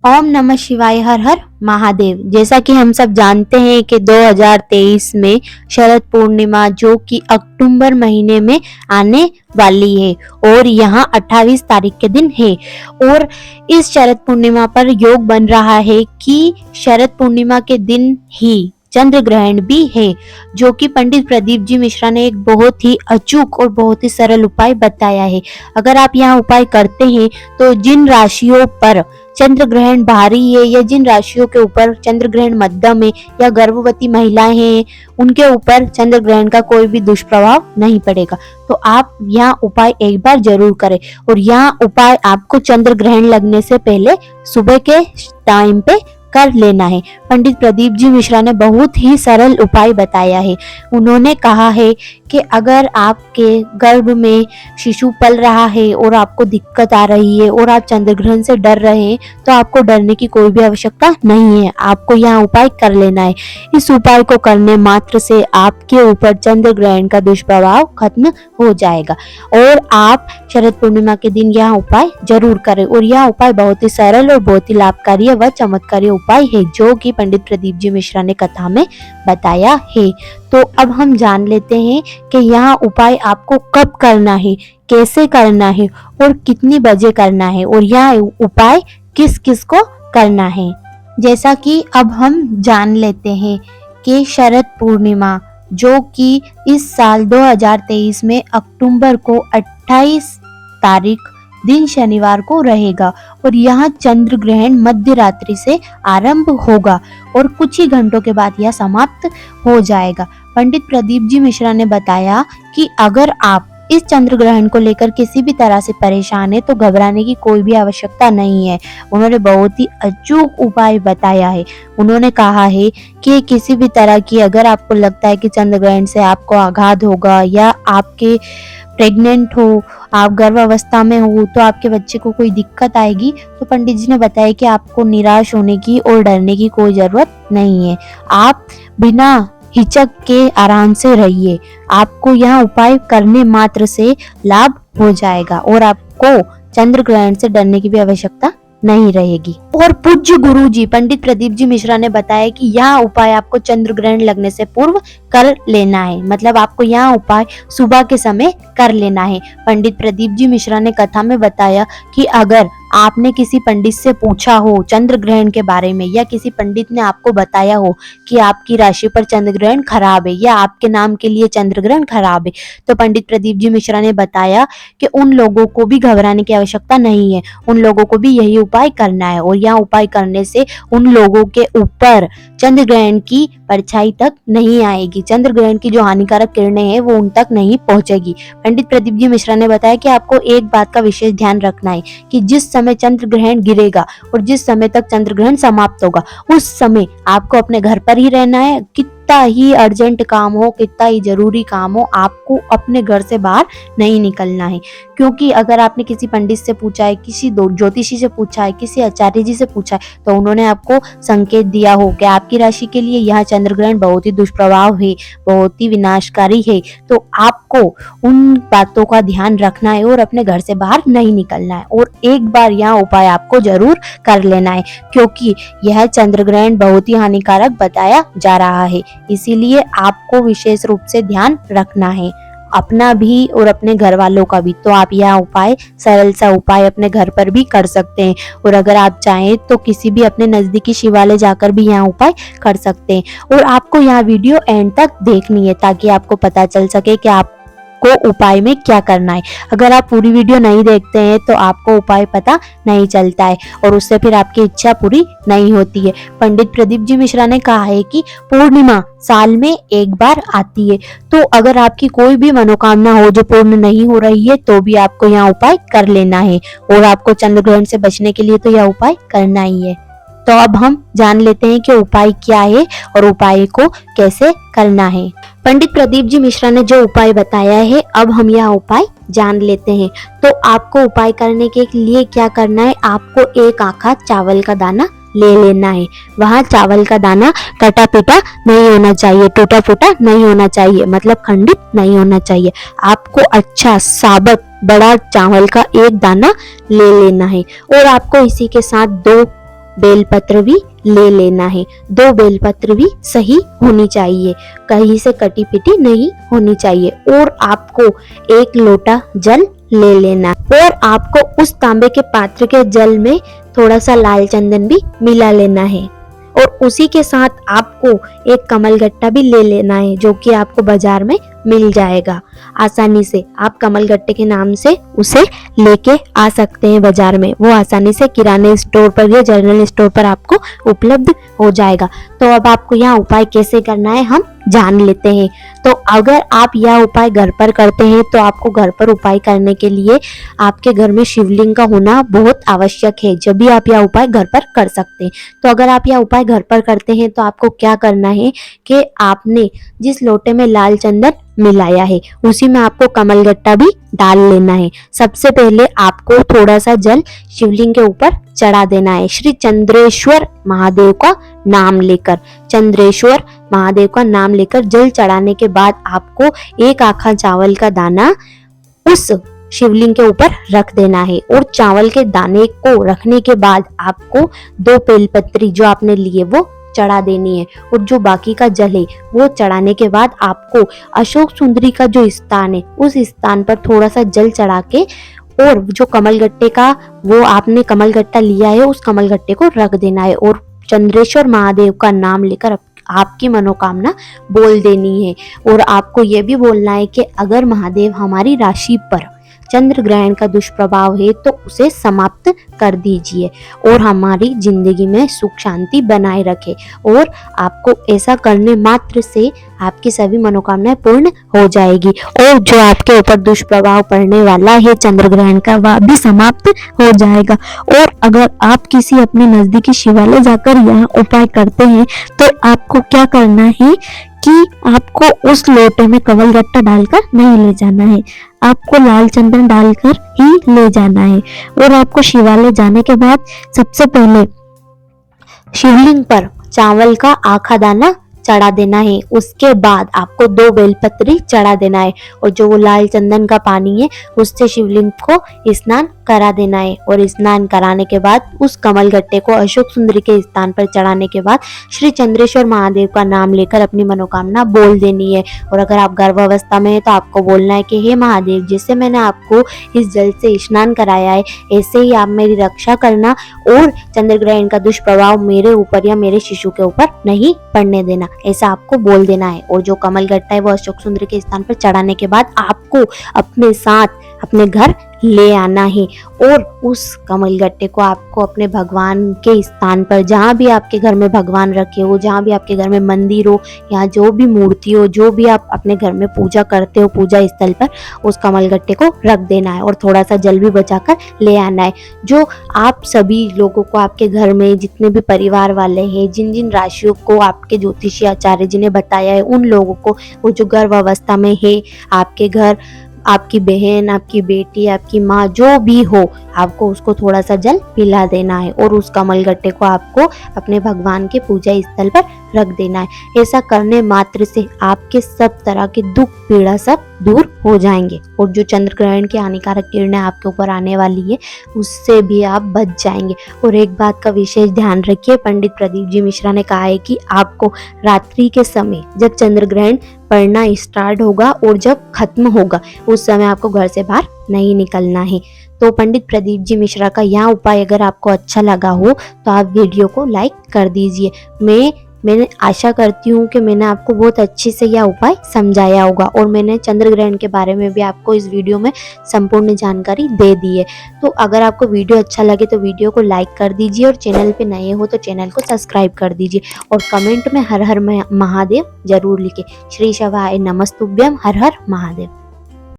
ओम नमः शिवाय, हर हर महादेव। जैसा कि हम सब जानते हैं कि 2023 में शरद पूर्णिमा जो कि अक्टूबर महीने में आने वाली है और यहाँ 28 तारीख के दिन है। और इस शरद पूर्णिमा पर योग बन रहा है कि शरद पूर्णिमा के दिन ही चंद्र ग्रहण भी है, जो कि पंडित प्रदीप जी मिश्रा ने एक बहुत ही अचूक और बहुत ही सरल उपाय बताया है। अगर आप यह उपाय करते हैं तो जिन राशियों पर चंद्र ग्रहण भारी है या जिन राशियों के ऊपर चंद्र ग्रहण मध्यम है या गर्भवती महिलाएं हैं, उनके ऊपर चंद्र ग्रहण का कोई भी दुष्प्रभाव नहीं पड़ेगा। तो आप यह उपाय एक बार जरूर करें। और यह उपाय आपको चंद्र ग्रहण लगने से पहले सुबह के टाइम पे कर लेना है। पंडित प्रदीप जी मिश्रा ने बहुत ही सरल उपाय बताया है। उन्होंने कहा है कि अगर आपके गर्भ में शिशु पल रहा है और आपको दिक्कत आ रही है और आप चंद्र ग्रहण से डर रहे हैं, तो आपको डरने की कोई भी आवश्यकता नहीं है, आपको यह उपाय कर लेना है। इस उपाय को करने मात्र से आपके ऊपर चंद्र ग्रहण का दुष्प्रभाव खत्म हो जाएगा। और आप शरद पूर्णिमा के दिन यह उपाय जरूर करें। और यह उपाय बहुत ही सरल और बहुत ही लाभकारी व चमत्कारी उपाय है, जो कि पंडित प्रदीप जी मिश्रा ने कथा में बताया है। तो अब हम जान लेते हैं कि यह उपाय आपको कब करना है, कैसे करना है और कितनी बजे करना है, और यह उपाय किस किस को करना है। जैसा कि अब हम जान लेते हैं कि शरद पूर्णिमा जो कि इस साल 2023 में अक्टूबर को 28 तारीख दिन शनिवार को रहेगा और यहाँ चंद्र ग्रहण मध्य रात्रि से आरंभ होगा और कुछ ही घंटों के बाद यह समाप्त हो जाएगा। पंडित प्रदीप जी मिश्रा ने बताया कि अगर आप इस चंद्र ग्रहण को लेकर किसी भी तरह से परेशान है तो घबराने की कोई भी आवश्यकता नहीं है। उन्होंने बहुत ही अचूक उपाय बताया है। उन्होंने कहा है कि किसी भी तरह की अगर आपको लगता है कि चंद्र ग्रहण से आपको आघात होगा या आपके प्रेग्नेंट हो, आप गर्भावस्था में हो, तो आपके बच्चे को कोई दिक्कत आएगी, तो पंडित जी ने बताया कि आपको निराश होने की और डरने की कोई जरूरत नहीं है। आप बिना हिचक के आराम से रहिए। आपको यह उपाय करने मात्र से लाभ हो जाएगा और आपको चंद्र ग्रहण से डरने की भी आवश्यकता नहीं रहेगी। और पूज्य गुरु जी पंडित प्रदीप जी मिश्रा ने बताया कि यह उपाय आपको चंद्र ग्रहण लगने से पूर्व कर लेना है, मतलब आपको यह उपाय सुबह के समय कर लेना है। पंडित प्रदीप जी मिश्रा ने कथा में बताया कि अगर आपने किसी पंडित से पूछा हो चंद्र ग्रहण के बारे में या किसी पंडित ने आपको बताया हो कि आपकी राशि पर चंद्र ग्रहण खराब है या आपके नाम के लिए चंद्र ग्रहण खराब है, तो पंडित प्रदीप जी मिश्रा ने बताया कि उन लोगों को भी घबराने की आवश्यकता नहीं है, उन लोगों को भी यही उपाय करना है। और यह उपाय करने से उन लोगों के ऊपर चंद्र ग्रहण की परछाई तक नहीं आएगी, चंद्र ग्रहण की जो हानिकारक किरणें हैं वो उन तक नहीं पहुंचेगी। पंडित प्रदीप जी मिश्रा ने बताया कि आपको एक बात का विशेष ध्यान रखना है कि जिस समय चंद्र ग्रहण गिरेगा और जिस समय तक चंद्र ग्रहण समाप्त होगा, उस समय आपको अपने घर पर ही रहना है। कितना ही अर्जेंट काम हो, कितना ही जरूरी काम हो, आपको अपने घर से बाहर नहीं निकलना है। क्योंकि अगर आपने किसी पंडित से पूछा है, किसी ज्योतिषी से पूछा है, किसी आचार्य जी से पूछा है, तो उन्होंने आपको संकेत दिया हो कि आपकी राशि के लिए यह चंद्र ग्रहण बहुत ही दुष्प्रभाव है, बहुत ही विनाशकारी है, तो आपको उन बातों का ध्यान रखना है और अपने घर से बाहर नहीं निकलना है। और एक बार यह उपाय आपको जरूर कर लेना है, क्योंकि यह चंद्र ग्रहण बहुत ही हानिकारक बताया जा रहा है, इसीलिए आपको विशेष रूप से ध्यान रखना है, अपना भी और अपने घर वालों का भी। तो आप यह उपाय, सरल सा उपाय अपने घर पर भी कर सकते हैं और अगर आप चाहें तो किसी भी अपने नजदीकी शिवालय जाकर भी यह उपाय कर सकते हैं। और आपको यह वीडियो एंड तक देखनी है ताकि आपको पता चल सके कि आप को उपाय में क्या करना है। अगर आप पूरी वीडियो नहीं देखते हैं तो आपको उपाय पता नहीं चलता है और उससे फिर आपकी इच्छा पूरी नहीं होती है। पंडित प्रदीप जी मिश्रा ने कहा है कि पूर्णिमा साल में एक बार आती है, तो अगर आपकी कोई भी मनोकामना हो जो पूर्ण नहीं हो रही है तो भी आपको यह उपाय कर लेना है और आपको चंद्र ग्रहण से बचने के लिए तो यह उपाय करना ही है। तो अब हम जान लेते हैं कि उपाय क्या है और उपाय को कैसे करना है। पंडित प्रदीप जी मिश्रा ने जो उपाय बताया है, अब हम यह उपाय जान लेते हैं। तो आपको उपाय करने के लिए क्या करना है, आपको एक आखा चावल का दाना ले लेना है। वहाँ चावल का दाना कटा पिटा नहीं होना चाहिए, टूटा फूटा नहीं होना चाहिए, मतलब खंडित नहीं होना चाहिए। आपको अच्छा साबुत बड़ा चावल का एक दाना ले लेना है और आपको इसी के साथ 2 बेलपत्र भी ले लेना है। 2 बेलपत्र भी सही होनी चाहिए, कहीं से कटी पिटी नहीं होनी चाहिए। और आपको 1 लोटा जल ले लेना और आपको उस तांबे के पात्र के जल में थोड़ा सा लाल चंदन भी मिला लेना है। और उसी के साथ आपको एक कमलगट्टा भी ले लेना है, जो कि आपको बाजार में मिल जाएगा आसानी से। आप कमलगट्टे के नाम से उसे लेके आ सकते हैं बाजार में। वो आसानी से किराने स्टोर पर या जनरल स्टोर पर आपको उपलब्ध हो जाएगा। तो अब आपको यह उपाय कैसे करना है हम जान लेते हैं। तो अगर आप यह उपाय घर पर करते हैं तो आपको घर पर उपाय करने के लिए आपके घर में शिवलिंग का होना बहुत आवश्यक है, जब भी आप यह उपाय घर पर कर सकते हैं। तो अगर आप यह उपाय घर पर करते हैं तो आपको क्या करना है कि आपने जिस लोटे में लाल चंदन मिलाया है उसी में आपको कमलगट्टा भी डाल लेना है। सबसे पहले आपको थोड़ा सा जल शिवलिंग के ऊपर चढ़ा देना है, श्री चंद्रेश्वर महादेव का नाम लेकर। चंद्रेश्वर महादेव का नाम लेकर जल चढ़ाने के बाद आपको 1 आखा चावल का दाना उस शिवलिंग के ऊपर रख देना है। और चावल के दाने को रखने के बाद आपको 2 बेलपत्री जो आपने लिए वो चढ़ा देनी है। और जो बाकी का जल है वो चढ़ाने के बाद आपको अशोक सुंदरी का जो स्थान है उस स्थान पर थोड़ा सा जल चढ़ा के और जो कमलगट्टे का वो आपने कमलगट्टा लिया है उस कमलगट्टे को रख देना है। और चंद्रेश्वर महादेव का नाम लेकर आपकी मनोकामना बोल देनी है। और आपको ये भी बोलना है कि अगर महादेव हमारी राशि पर चंद्र ग्रहण का दुष्प्रभाव है तो उसे समाप्त कर दीजिए और हमारी जिंदगी में सुख शांति बनाए रखे। और आपको ऐसा करने मात्र से आपकी सभी मनोकामनाएं पूर्ण हो जाएगी और जो आपके ऊपर दुष्प्रभाव पड़ने वाला है चंद्र ग्रहण का वह भी समाप्त हो जाएगा। और अगर आप किसी अपने नजदीकी शिवालय जाकर यह उपाय करते हैं तो आपको क्या करना है कि आपको उस लोटे में कमलगट्टा डालकर नहीं ले जाना है, आपको लाल चंदन डालकर ही ले जाना है। और आपको शिवालय जाने के बाद सबसे पहले शिवलिंग पर चावल का आखा दाना चढ़ा देना है। उसके बाद आपको 2 बेलपत्री चढ़ा देना है और जो वो लाल चंदन का पानी है उससे शिवलिंग को स्नान करा देना है। और स्नान कराने के बाद उस कमलगट्टे को अशोक सुंदरी के स्थान पर चढ़ाने के बाद श्री चंद्रेश्वर महादेव का नाम लेकर अपनी मनोकामना बोल देनी है। और अगर आप गर्भावस्था में है तो आपको बोलना है कि हे महादेव, जैसे मैंने आपको इस जल से स्नान कराया है ऐसे ही आप मेरी रक्षा करना और चंद्र ग्रहण का दुष्प्रभाव मेरे ऊपर या मेरे शिशु के ऊपर नहीं पड़ने देना, ऐसा आपको बोल देना है। और जो कमलगट्टा है वो अशोक सुंदरी के स्थान पर चढ़ाने के बाद आपको अपने साथ अपने घर ले आना है। और उस कमलगट्टे को आपको अपने भगवान के स्थान पर, जहाँ भी आपके घर में भगवान रखे हो, जहाँ भी आपके घर में मंदिर हो या जो भी मूर्ति हो, जो भी आप अपने घर में पूजा करते हो पूजा स्थल पर, उस कमलगट्टे को रख देना है और थोड़ा सा जल भी बचाकर ले आना है। जो आप सभी लोगों को आपके घर में जितने भी परिवार वाले हैं, जिन जिन राशियों को आपके ज्योतिषी आचार्य जी ने बताया है, उन लोगों को, वो जो गर्भ अवस्था में है आपके घर, आपकी बहन, आपकी बेटी, आपकी माँ, जो भी हो, आपको उसको थोड़ा सा जल पिला देना है और उस कमलगट्टे को आपको अपने भगवान के पूजा स्थल पर रख देना है। ऐसा करने मात्र से आपके सब तरह के दुख पीड़ा सब दूर हो जाएंगे और जो चंद्र ग्रहण की हानिकारक किरणें आपके ऊपर आने वाली है उससे भी आप बच जाएंगे। और एक बात का विशेष ध्यान रखिए, पंडित प्रदीप जी मिश्रा ने कहा है कि आपको रात्रि के समय जब चंद्र ग्रहण पड़ना स्टार्ट होगा और जब खत्म होगा उस समय आपको घर से बाहर नहीं निकलना है। तो पंडित प्रदीप जी मिश्रा का यह उपाय अगर आपको अच्छा लगा हो तो आप वीडियो को लाइक कर दीजिए। मैंने आशा करती हूँ कि मैंने आपको बहुत अच्छे से यह उपाय समझाया होगा और मैंने चंद्र ग्रहण के बारे में भी आपको इस वीडियो में संपूर्ण जानकारी दे दी है। तो अगर आपको वीडियो अच्छा लगे तो वीडियो को लाइक कर दीजिए और चैनल पे नए हो तो चैनल को सब्सक्राइब कर दीजिए और कमेंट में हर हर महादेव जरूर लिखे। श्री शिवाय नमस्तुभ्यम, हर हर महादेव।